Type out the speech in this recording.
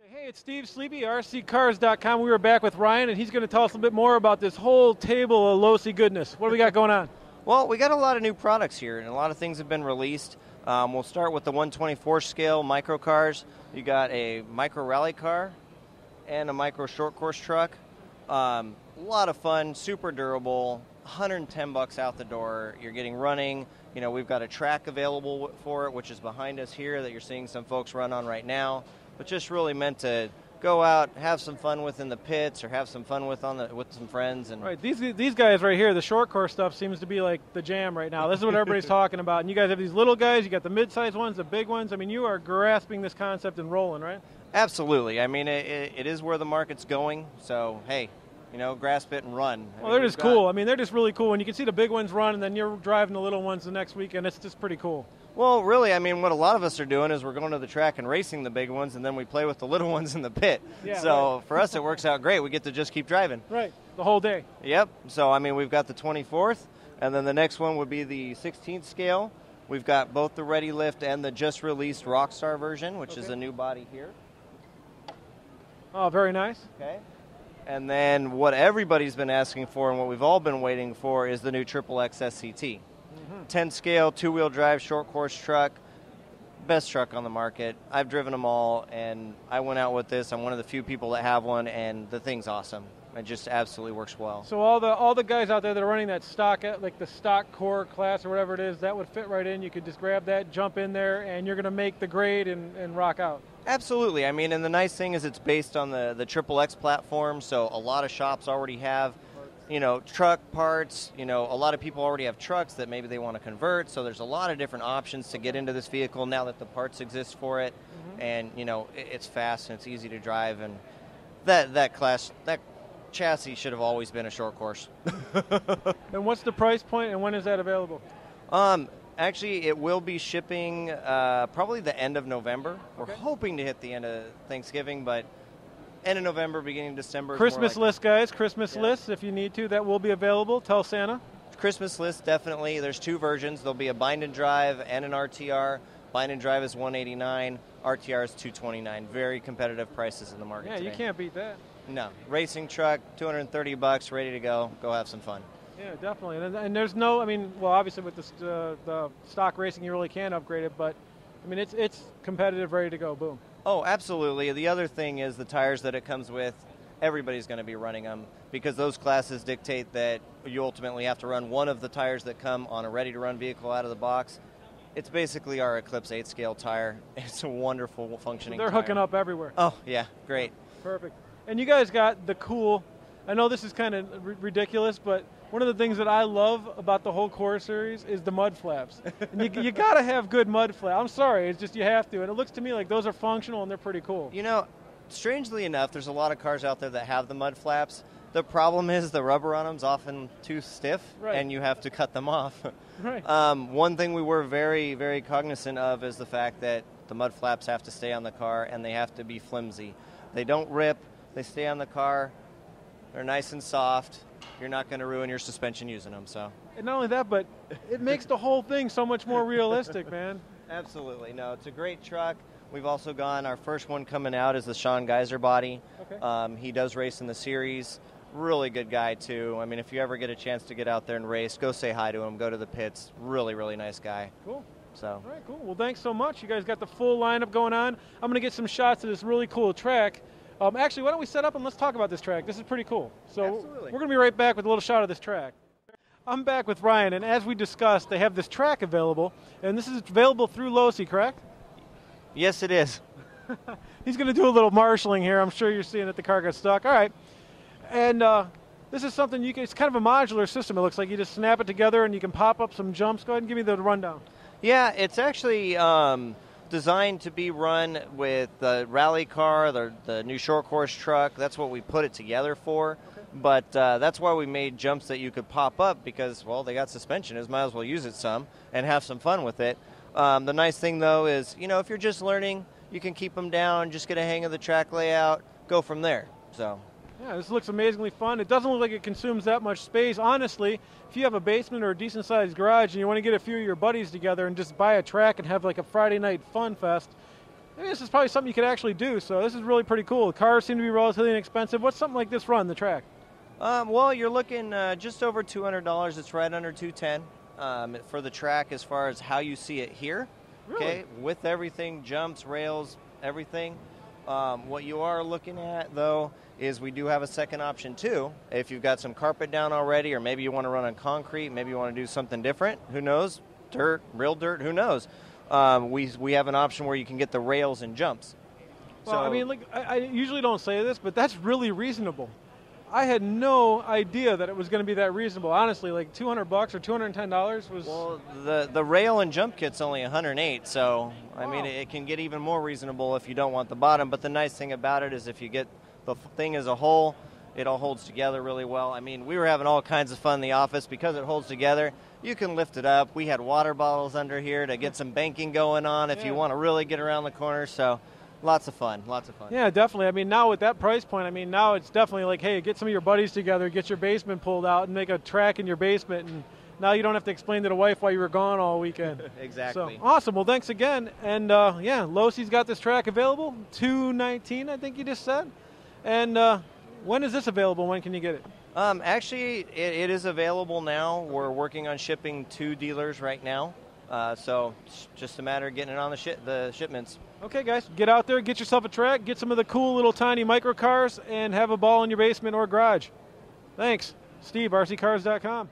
Hey, it's Steve Sleepy, RCCars.com. We were back with Ryan, and he's going to tell us a bit more about this whole table of Losi goodness. What do we got going on? Well, we got a lot of new products here, and a lot of things have been released. We'll start with the 124 scale micro cars. You got a micro rally car and a micro short course truck. A lot of fun, super durable, $110 out the door. You're getting running. You know, we've got a track available for it, which is behind us here that you're seeing some folks run on right now. But just really meant to go out, have some fun with in the pits, or have some fun with with some friends. And right, these guys right here, the short course stuff seems to be like the jam right now. This is what everybody's talking about. And you guys have these little guys, you got the mid-sized ones, the big ones. I mean, you are grasping this concept and rolling, right? Absolutely. I mean, it is where the market's going. So hey, you know, grasp it and run. Well, they're just cool. I mean, they're just really cool. And you can see the big ones run, and then you're driving the little ones the next week, and it's just pretty cool. Well, really, I mean, what a lot of us are doing is we're going to the track and racing the big ones, and then we play with the little ones in the pit. Yeah, so right. for us, it works out great. We get to just keep driving. Right, the whole day. Yep. So, I mean, we've got the 24th, and then the next one would be the 16th scale. We've got both the Ready Lift and the just released Rockstar version, which is a new body here. Oh, very nice. Okay. And then what everybody's been asking for and what we've all been waiting for is the new XXX SCT. 10 scale, two-wheel drive, short course truck. Best truck on the market. I've driven them all, and I went out with this. I'm one of the few people that have one, and the thing's awesome. It just absolutely works well. So all the guys out there that are running that stock, like the stock core class or whatever it is, that would fit right in. You could just grab that, jump in there, and you're going to make the grade and rock out. Absolutely. I mean, and the nice thing is it's based on the XXX platform, so a lot of shops already have, you know, truck parts. You know, a lot of people already have trucks that maybe they want to convert, so there's a lot of different options to get into this vehicle now that the parts exist for it. And, you know, it's fast and it's easy to drive, and that chassis should have always been a short course. And what's the price point, and when is that available? Actually, it will be shipping probably the end of November. We're hoping to hit the end of Thanksgiving, but end of November, beginning of December. Christmas list, guys. Christmas list, if you need to, that will be available. Tell Santa. Christmas list, definitely. There's two versions. There'll be a bind and drive and an RTR. Bind and drive is $189. RTR is $229. Very competitive prices in the market today. You can't beat that. No. Racing truck, $230, ready to go. Go have some fun. Yeah, definitely. And there's no, I mean, well, obviously with the stock racing, you really can't upgrade it, but, I mean, it's competitive, ready to go. Boom. Oh, absolutely. The other thing is the tires that it comes with. Everybody's going to be running them because those classes dictate that you ultimately have to run one of the tires that come on a ready-to-run vehicle out of the box. It's basically our Eclipse 8-scale tire. It's a wonderful functioning They're tire. hooking up everywhere. Oh, yeah, great. Perfect. And you guys got the cool, I know this is kind of ridiculous, but one of the things that I love about the whole core series is the mud flaps. And you got to have good mud flaps. I'm sorry, it's just you have to. And it looks to me like those are functional and they're pretty cool. You know, strangely enough, there's a lot of cars out there that have the mud flaps. The problem is the rubber on them is often too stiff, and you have to cut them off. Right. One thing we were very, very cognizant of is the fact that the mud flaps have to stay on the car and they have to be flimsy. They don't rip. They stay on the car. They're nice and soft. You're not going to ruin your suspension using them. So. And not only that, but it makes the whole thing so much more realistic, man. Absolutely. No, it's a great truck. We've also gone, our first one coming out is the Sean Geiser body. Okay. He does race in the series. Really good guy, too. I mean, if you ever get a chance to get out there and race, go say hi to him. Go to the pits. Really, really nice guy. Cool. So. All right, cool. Well, thanks so much. You guys got the full lineup going on. I'm going to get some shots of this really cool track. Actually, why don't we set up and let's talk about this track. This is pretty cool. So Absolutely. We're going to be right back with a little shot of this track. I'm back with Ryan, and as we discussed, they have this track available, and this is available through Losi, correct? Yes, it is. He's going to do a little marshalling here. I'm sure you're seeing that the car got stuck. All right. And this is something you can, it's kind of a modular system. It looks like you just snap it together and you can pop up some jumps. Go ahead and give me the rundown. Yeah, it's actually designed to be run with the rally car, the new short course truck. That's what we put it together for. Okay. But that's why we made jumps that you could pop up because, well, they got suspension. Might as well use it some and have some fun with it. The nice thing, though, is, you know, if you're just learning, you can keep them down, just get a hang of the track layout, go from there. So. Yeah, this looks amazingly fun. It doesn't look like it consumes that much space. Honestly, if you have a basement or a decent-sized garage and you want to get a few of your buddies together and just buy a track and have like a Friday night fun fest, Maybe this is probably something you could actually do. So this is really pretty cool. Cars seem to be relatively inexpensive. What's something like this run the track? Well, you're looking just over $200. It's right under $210 for the track as far as how you see it here. Really? Okay, with everything, jumps, rails, everything. What you are looking at, though, is we do have a second option, too. If you've got some carpet down already, or maybe you want to run on concrete, maybe you want to do something different, who knows? Dirt, real dirt, who knows? We have an option where you can get the rails and jumps. Well, So, I mean, like, I usually don't say this, but that's really reasonable. I had no idea that it was going to be that reasonable. Honestly, like $200 or $210 was. well, the rail and jump kit's only $108, so I mean Wow. it can get even more reasonable if you don't want the bottom. But the nice thing about it is if you get the thing as a whole, it all holds together really well. I mean, we were having all kinds of fun in the office because it holds together. You can lift it up. We had water bottles under here to get some banking going on if you Yeah. want to really get around the corner. So lots of fun, lots of fun. Yeah, definitely. I mean, now with that price point, I mean, now it's definitely like, hey, get some of your buddies together, get your basement pulled out, and make a track in your basement, and now you don't have to explain to the wife why you were gone all weekend. Exactly. So awesome. Well, thanks again. And yeah, Losi's got this track available, $219, I think you just said. And when is this available? When can you get it? Actually, it is available now. We're working on shipping 2 dealers right now. So it's just a matter of getting it on the shipments. Okay, guys, get out there, get yourself a track, get some of the cool little tiny micro cars, and have a ball in your basement or garage. Thanks. Steve, rccars.com.